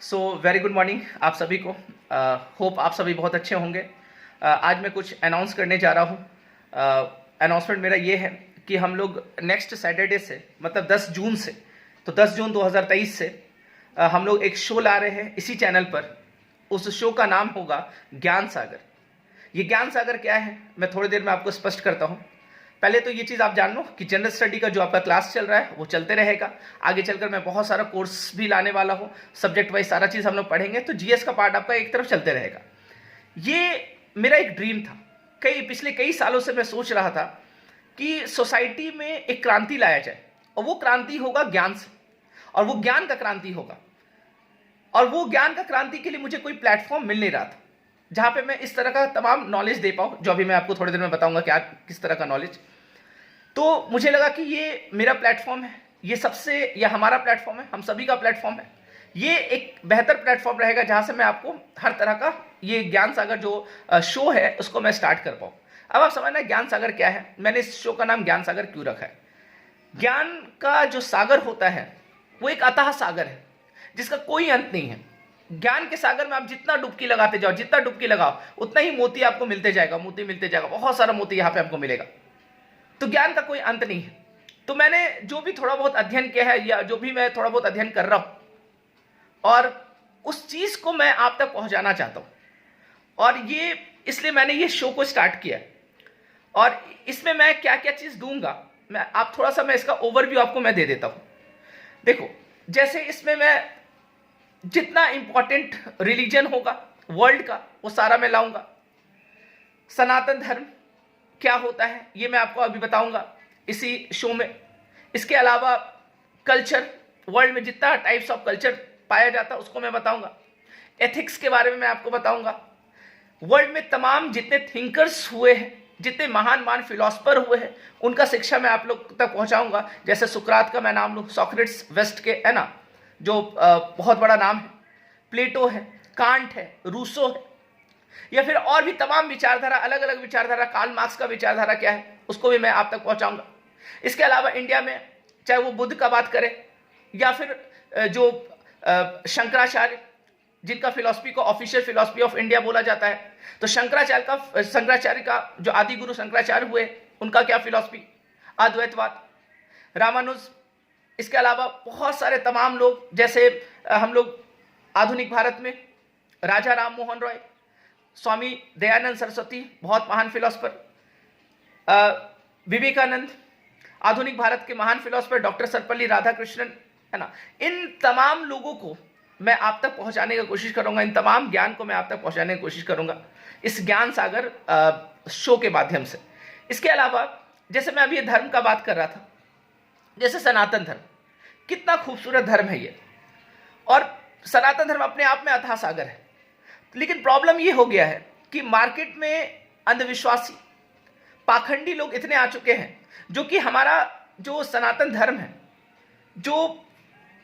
So very good morning आप सभी को। होप आप सभी बहुत अच्छे होंगे। आज मैं कुछ अनाउंस करने जा रहा हूँ। अनाउंसमेंट मेरा ये है कि हम लोग नेक्स्ट सैटरडे से मतलब 10 जून से, तो 10 जून 2023 से हम लोग एक शो ला रहे हैं इसी चैनल पर। उस शो का नाम होगा ज्ञान सागर। ये ज्ञान सागर क्या है मैं थोड़ी देर में आपको स्पष्ट करता हूँ। पहले तो ये चीज़ आप जान लो कि जनरल स्टडी का जो आपका क्लास चल रहा है वो चलते रहेगा। आगे चलकर मैं बहुत सारा कोर्स भी लाने वाला हूँ, सब्जेक्ट वाइज सारा चीज़ हम लोग पढ़ेंगे, तो जीएस का पार्ट आपका एक तरफ चलते रहेगा। ये मेरा एक ड्रीम था। पिछले कई सालों से मैं सोच रहा था कि सोसाइटी में एक क्रांति लाया जाए, और वो क्रांति होगा ज्ञान से, और वो ज्ञान का क्रांति होगा। और वो ज्ञान का क्रांति के लिए मुझे कोई प्लेटफॉर्म मिल नहीं रहा था जहाँ पे मैं इस तरह का तमाम नॉलेज दे पाऊँ, जो अभी मैं आपको थोड़ी देर में बताऊंगा क्या किस तरह का नॉलेज। तो मुझे लगा कि ये मेरा प्लेटफॉर्म है, ये हमारा प्लेटफॉर्म है, हम सभी का प्लेटफॉर्म है। ये एक बेहतर प्लेटफॉर्म रहेगा जहाँ से मैं आपको हर तरह का ये ज्ञान सागर जो शो है उसको मैं स्टार्ट कर पाऊँ। अब आप समझना ज्ञान सागर क्या है, मैंने इस शो का नाम ज्ञान सागर क्यों रखा है। ज्ञान का जो सागर होता है वो एक अथाह सागर है जिसका कोई अंत नहीं है। ज्ञान के सागर में आप जितना डुबकी लगाते जाओ, जितना डुबकी लगाओ उतना ही मोती आपको मिलते जाएगा, मोती मिलते जाएगा, बहुत सारा मोती यहाँ पे आपको मिलेगा। तो ज्ञान का कोई अंत नहीं है। तो मैंने जो भी थोड़ा बहुत अध्ययन किया है या जो भी मैं थोड़ा बहुत अध्ययन कर रहा हूं, और उस चीज को मैं आप तक पहुंचाना चाहता हूं। और ये इसलिए मैंने ये शो को स्टार्ट किया। और इसमें मैं क्या क्या चीज दूंगा, मैं इसका ओवरव्यू आपको मैं दे देता हूं। देखो, जैसे इसमें मैं जितना इंपॉर्टेंट रिलीजन होगा वर्ल्ड का वो सारा मैं लाऊंगा। सनातन धर्म क्या होता है ये मैं आपको अभी बताऊंगा इसी शो में। इसके अलावा कल्चर, वर्ल्ड में जितना टाइप्स ऑफ कल्चर पाया जाता है उसको मैं बताऊंगा। एथिक्स के बारे में मैं आपको बताऊंगा। वर्ल्ड में तमाम जितने थिंकर्स हुए हैं, जितने महान महान फिलोसफर हुए हैं, उनका शिक्षा मैं आप लोग तक पहुंचाऊंगा। जैसे सुकरात का मैं नाम लूँ, सॉक्रेटिस वेस्ट के है ना, जो बहुत बड़ा नाम है। प्लेटो है, कांट है, रूसो है, या फिर और भी तमाम विचारधारा, अलग अलग विचारधारा, कार्ल मार्क्स का विचारधारा क्या है उसको भी मैं आप तक पहुंचाऊंगा। इसके अलावा इंडिया में चाहे वो बुद्ध का बात करें या फिर जो शंकराचार्य, जिनका फिलॉसफी को ऑफिशियल फिलॉसफी ऑफ इंडिया बोला जाता है, तो शंकराचार्य का जो आदि गुरु शंकराचार्य हुए उनका क्या फिलॉसफी, अद्वैतवाद, रामानुज। इसके अलावा बहुत सारे तमाम लोग, जैसे हम लोग आधुनिक भारत में राजा राम मोहन रॉय, स्वामी दयानंद सरस्वती, बहुत महान फिलोसफर, विवेकानंद, आधुनिक भारत के महान फिलोसफर डॉक्टर सर्वपल्ली राधाकृष्णन, है ना। इन तमाम लोगों को मैं आप तक पहुंचाने की कोशिश करूंगा, इन तमाम ज्ञान को मैं आप तक पहुंचाने की कोशिश करूंगा इस ज्ञान सागर शो के माध्यम से। इसके अलावा जैसे मैं अभी ये धर्म का बात कर रहा था, जैसे सनातन धर्म, कितना खूबसूरत धर्म है ये, और सनातन धर्म अपने आप में अथाह सागर है। लेकिन प्रॉब्लम ये हो गया है कि मार्केट में अंधविश्वासी, पाखंडी लोग इतने आ चुके हैं, जो कि हमारा जो सनातन धर्म है, जो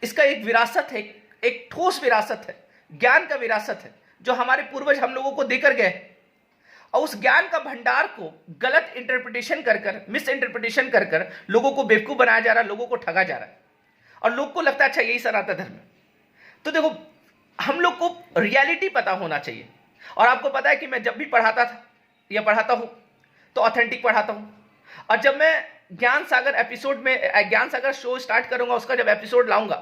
इसका एक विरासत है, एक ठोस विरासत है, ज्ञान का विरासत है, जो हमारे पूर्वज हम लोगों को देकर गए, और उस ज्ञान का भंडार को गलत इंटरप्रिटेशन कर मिस इंटरप्रिटेशन कर लोगों को बेवकूफ बनाया जा रहा है, लोगों को ठगा जा रहा है, और लोग को लगता है अच्छा यही सनातन धर्म है। तो देखो, हम लोग को रियलिटी पता होना चाहिए। और आपको पता है कि मैं जब भी पढ़ाता था या पढ़ाता हूं तो ऑथेंटिक पढ़ाता हूं। और जब मैं ज्ञान सागर शो स्टार्ट करूंगा, उसका जब एपिसोड लाऊंगा,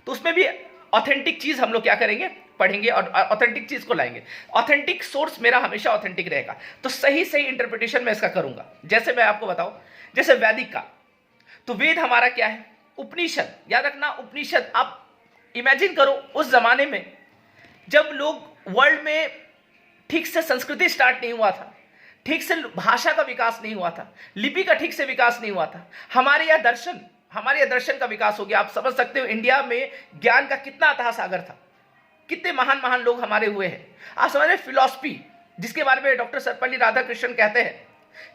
तो उसमें भी ऑथेंटिक चीज हम लोग क्या करेंगे, पढ़ेंगे और ऑथेंटिक चीज को लाएंगे। ऑथेंटिक सोर्स मेरा हमेशा ऑथेंटिक रहेगा, तो सही सही इंटरप्रिटेशन मैं इसका करूंगा। जैसे मैं आपको बताऊं, जैसे वैदिक का, तो वेद हमारा क्या है, उपनिषद। याद रखना, उपनिषद। आप इमेजिन करो उस जमाने में जब लोग वर्ल्ड में ठीक से संस्कृति स्टार्ट नहीं हुआ था, ठीक से भाषा का विकास नहीं हुआ था, लिपि का ठीक से विकास नहीं हुआ था, हमारे यहाँ दर्शन का विकास हो गया। आप समझ सकते हो इंडिया में ज्ञान का कितना अथाह सागर था, कितने महान महान लोग हमारे हुए हैं। आप समझ रहे, फिलॉसफी, जिसके बारे में डॉक्टर सर्वपल्ली राधाकृष्णन कहते हैं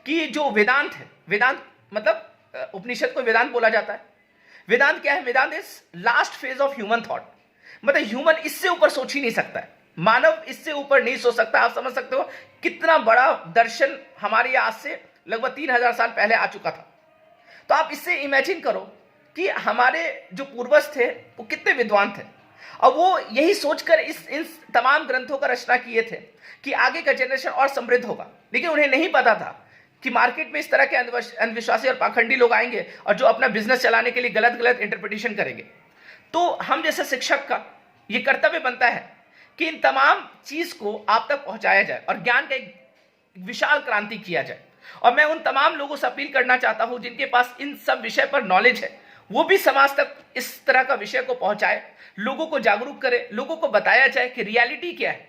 कि जो वेदांत है, वेदांत मतलब उपनिषद को वेदांत बोला जाता है। वेदांत क्या है, Vedanta is last phase of human thought, मतलब ह्यूमन इससे ऊपर सोच ही नहीं सकता है, मानव इससे ऊपर नहीं सोच सकता। आप समझ सकते हो कितना बड़ा दर्शन हमारे आज से लगभग 3000 साल पहले आ चुका था। तो आप इससे इमेजिन करो कि हमारे जो पूर्वज थे वो कितने विद्वान थे। और वो यही सोचकर इन तमाम ग्रंथों का रचना किए थे कि आगे का जनरेशन और समृद्ध होगा। लेकिन उन्हें नहीं पता था कि मार्केट में इस तरह के अंधविश्वासी और पाखंडी लोग आएंगे और जो अपना बिजनेस चलाने के लिए गलत गलत इंटरप्रिटेशन करेंगे। तो हम जैसे शिक्षक का ये कर्तव्य बनता है कि इन तमाम चीज को आप तक पहुंचाया जाए और ज्ञान का एक विशाल क्रांति किया जाए। और मैं उन तमाम लोगों से अपील करना चाहता हूं जिनके पास इन सब विषय पर नॉलेज है, वो भी समाज तक इस तरह का विषय को पहुंचाए, लोगों को जागरूक करे, लोगों को बताया जाए कि रियलिटी क्या है।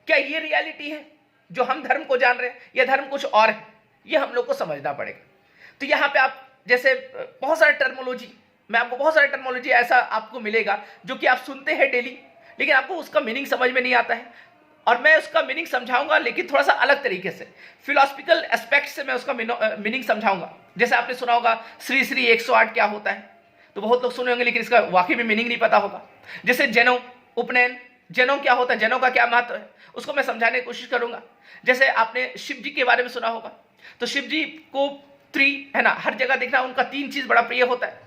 क्या ये रियलिटी है जो हम धर्म को जान रहे हैं या धर्म कुछ और है, ये हम लोग को समझना पड़ेगा। तो यहाँ पे आप जैसे बहुत सारे टर्मोलॉजी, मैं आपको बहुत सारे टर्मोलॉजी ऐसा आपको मिलेगा जो कि आप सुनते हैं डेली, लेकिन आपको उसका मीनिंग समझ में नहीं आता है। और मैं उसका मीनिंग समझाऊंगा लेकिन थोड़ा सा अलग तरीके से, फिलोसफिकल एस्पेक्ट से मैं उसका मीनिंग समझाऊंगा। जैसे आपने सुना होगा श्री श्री 108 क्या होता है, तो बहुत लोग सुने होंगे लेकिन इसका वाकई में मीनिंग नहीं पता होगा। जैसे जनेऊ, उपनयन, जनेऊ क्या होता है, जनेऊ का क्या महत्व है, उसको मैं समझाने की कोशिश करूंगा। जैसे आपने शिव जी के बारे में सुना होगा, तो शिव जी को है ना, हर जगह देखना, उनका 3 चीज बड़ा प्रिय होता है।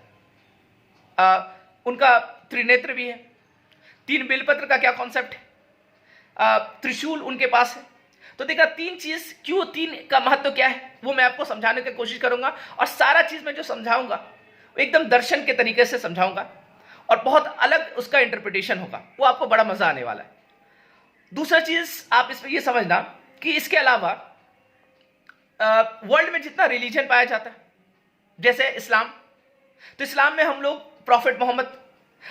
उनका त्रिनेत्र भी है। 3 बेलपत्र का क्या कॉन्सेप्ट है, त्रिशूल उनके पास है। तो देखा 3 चीज क्यों, 3 का महत्व क्या है, वो मैं आपको समझाने की कोशिश करूंगा। और सारा चीज मैं जो समझाऊंगा एकदम दर्शन के तरीके से समझाऊंगा और बहुत अलग उसका इंटरप्रिटेशन होगा, वो आपको बड़ा मजा आने वाला है। दूसरा चीज आप इसमें ये समझना कि इसके अलावा वर्ल्ड में जितना रिलीजन पाया जाता है, जैसे इस्लाम, तो इस्लाम में हम लोग प्रॉफिट मोहम्मद,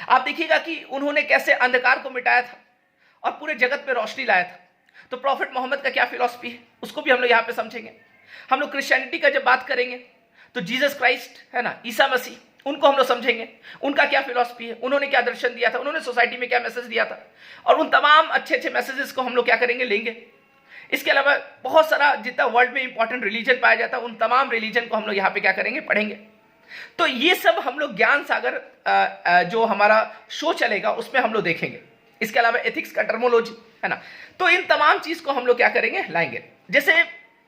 आप देखिएगा कि उन्होंने कैसे अंधकार को मिटाया था और पूरे जगत पे रोशनी लाया था। तो प्रॉफिट मोहम्मद का क्या फिलॉसफी है, उसको भी हम लोग यहाँ पे समझेंगे। हम लोग क्रिश्चियनिटी का जब बात करेंगे तो जीसस क्राइस्ट है ना, ईसा मसीह, उनको हम लोग समझेंगे, उनका क्या फिलॉसफी है, उन्होंने क्या दर्शन दिया था, उन्होंने सोसाइटी में क्या मैसेज दिया था, और उन तमाम अच्छे अच्छे मैसेजेस को हम लोग क्या करेंगे, लेंगे। इसके अलावा बहुत सारा जितना वर्ल्ड में इंपॉर्टेंट रिलीजन पाया जाता है, उन तमाम रिलीजन को हम लोग यहाँ पे क्या करेंगे, पढ़ेंगे। तो ये सब हम लोग ज्ञान सागर जो हमारा शो चलेगा उसमें हम लोग देखेंगे। इसके अलावा एथिक्स का टर्मोलॉजी है ना, तो इन तमाम चीज को हम लोग क्या करेंगे, लाएंगे। जैसे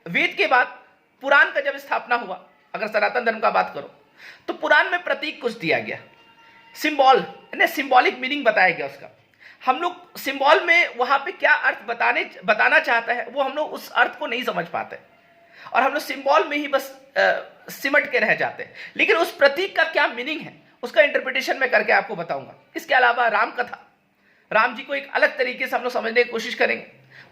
वेद के बाद पुराण का जब स्थापना हुआ, अगर सनातन धर्म का बात करो, तो पुराण में प्रतीक कुछ दिया गया, सिंबॉलिक मीनिंग बताया गया उसका। हम लोग सिंबल में वहां पे क्या अर्थ बताना चाहता है, वो हम लोग उस अर्थ को नहीं समझ पाते और हम लोग सिंबल में ही बस सिमट के रह जाते हैं। लेकिन उस प्रतीक का क्या मीनिंग है, उसका इंटरप्रिटेशन मैं करके आपको बताऊंगा। इसके अलावा राम कथा, राम जी को एक अलग तरीके से हम लोग समझने की कोशिश करेंगे।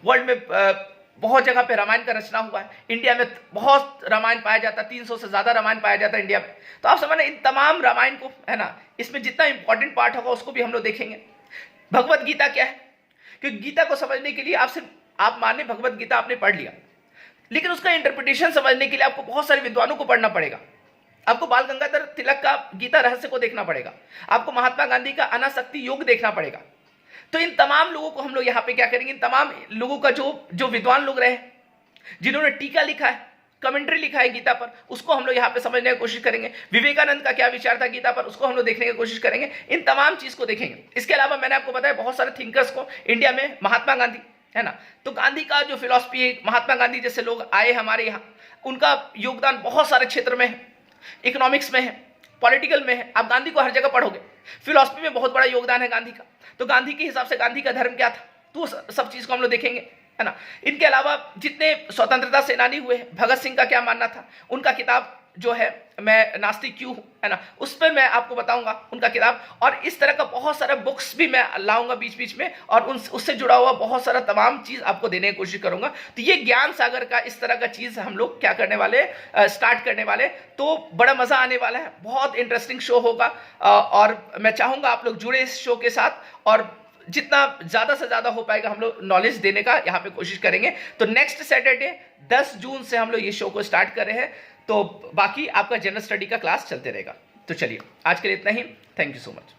वर्ल्ड में बहुत जगह पे रामायण का रचना हुआ है, इंडिया में बहुत रामायण पाया जाता है, 300 से ज्यादा रामायण पाया जाता है इंडिया में। तो आप समझना इन तमाम रामायण को है ना, इसमें जितना इंपॉर्टेंट पार्ट होगा उसको भी हम लोग देखेंगे। भगवत गीता क्या है, क्योंकि गीता को समझने के लिए आप माने भगवत गीता आपने पढ़ लिया, लेकिन उसका इंटरप्रिटेशन समझने के लिए आपको बहुत सारे विद्वानों को पढ़ना पड़ेगा। आपको बाल गंगाधर तिलक का गीता रहस्य को देखना पड़ेगा, आपको महात्मा गांधी का अनासक्ति योग देखना पड़ेगा। तो इन तमाम लोगों को हम लोग यहाँ पे क्या करेंगे, इन तमाम लोगों का जो विद्वान लोग रहे, जिन्होंने टीका लिखा है, कमेंट्री लिखा है गीता पर, उसको हम लोग यहाँ पे समझने की कोशिश करेंगे। विवेकानंद का क्या विचार था गीता पर, उसको हम लोग देखने की कोशिश करेंगे। इन तमाम चीज को देखेंगे। इसके अलावा मैंने आपको बताया बहुत सारे थिंकर्स को इंडिया में, महात्मा गांधी है ना, तो गांधी का जो फिलॉसफी है, महात्मा गांधी जैसे लोग आए हमारे यहाँ, उनका योगदान बहुत सारे क्षेत्र में है, इकोनॉमिक्स में है, पॉलिटिकल में है। आप गांधी को हर जगह पढ़ोगे, फिलॉसफी में बहुत बड़ा योगदान है गांधी का। तो गांधी के हिसाब से गांधी का धर्म क्या था, तो सब चीज को हम लोग देखेंगे है ना। इनके अलावा जितने स्वतंत्रता सेनानी हुए हैं, भगत सिंह का क्या मानना था, उनका किताब जो है मैं नास्तिक क्यों हूं है ना, उस पर मैं आपको बताऊंगा उनका किताब। और इस तरह का बहुत सारा बुक्स भी मैं लाऊंगा बीच बीच में, और उससे जुड़ा हुआ बहुत सारा तमाम चीज आपको देने की कोशिश करूंगा। तो ये ज्ञान सागर का इस तरह का चीज हम लोग क्या करने वाले, स्टार्ट करने वाले। तो बड़ा मजा आने वाला है, बहुत इंटरेस्टिंग शो होगा, और मैं चाहूंगा आप लोग जुड़े इस शो के साथ, और जितना ज्यादा से ज्यादा हो पाएगा हम लोग नॉलेज देने का यहाँ पे कोशिश करेंगे। तो नेक्स्ट सैटरडे 10 जून से हम लोग ये शो को स्टार्ट कर रहे हैं, तो बाकी आपका जनरल स्टडी का क्लास चलते रहेगा। तो चलिए आज के लिए इतना ही, थैंक यू सो मच।